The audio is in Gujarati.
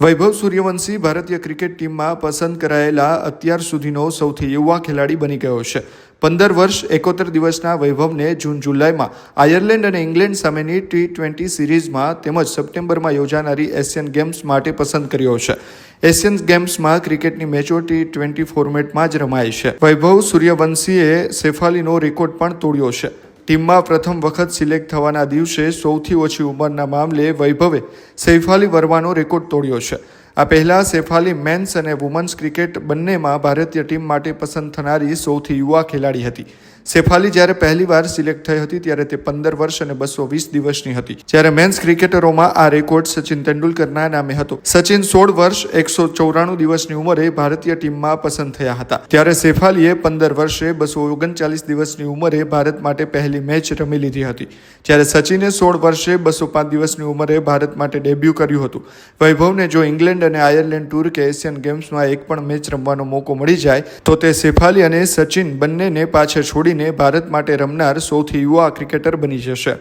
વૈભવ સૂર્યવંશી ભારતીય ક્રિકેટ ટીમમાં પસંદ કરાયેલા અત્યાર સુધીનો સૌથી યુવા ખેલાડી બની ગયો છે। 15 વર્ષ 71 દિવસના વૈભવને જૂન-જુલાઈમાં આયર્લેન્ડ અને ઇંગ્લેન્ડ સામેની T20 સિરીઝમાં તેમજ સપ્ટેમ્બરમાં યોજાનારી એશિયન ગેમ્સ માટે પસંદ કર્યો છે। એશિયન ગેમ્સમાં ક્રિકેટની મેચો T20 ફોર્મેટમાં જ રમાય છે। વૈભવ સૂર્યવંશીએ શેફાલીનો રેકોર્ડ પણ તોડ્યો છે। ટીમમાં પ્રથમ વખત સિલેક્ટ થવાના દિવસે સૌથી ઓછી ઉંમરના મામલે વૈભવે સૈફાલી વર્માનો રેકોર્ડ તોડ્યો છે। આ પહેલાં સૈફાલી મેન્સ અને વુમન્સ ક્રિકેટ બંનેમાં ભારતીય ટીમ માટે પસંદ થનારી સૌથી યુવા ખેલાડી હતી। સૈફાલી જ્યારે પહેલીવાર સિલેક્ટ થઈ હતી ત્યારે તે 15 વર્ષ અને 220 દિવસની હતી, જ્યારે મેન્સ ક્રિકેટરોમાં આ રેકોર્ડ સચિન તેંડુલકરના નામે હતો। સચિન 16 વર્ષ 194 દિવસની ઉંમરે ભારતીય ટીમમાં પસંદ થયા હતા, ત્યારે સૈફાલીએ 15 વર્ષે 239 દિવસની ઉંમરે ભારત માટે પહેલી મેચ રમી લીધી હતી, જ્યારે સચિને 16 વર્ષે 205 દિવસની ઉંમરે ભારત માટે ડેબ્યુ કર્યું હતું। વૈભવને જો ઇંગ્લેન્ડ અને આયર્લેન્ડ ટૂર કે એશિયન ગેમ્સમાં એક પણ મેચ રમવાનો મોકો મળી જાય તો તે સૈફાલી અને સચિન બંનેને પાછળ છોડીને ભારત માટે રમનાર સૌથી યુવા ક્રિકેટર બની જશે।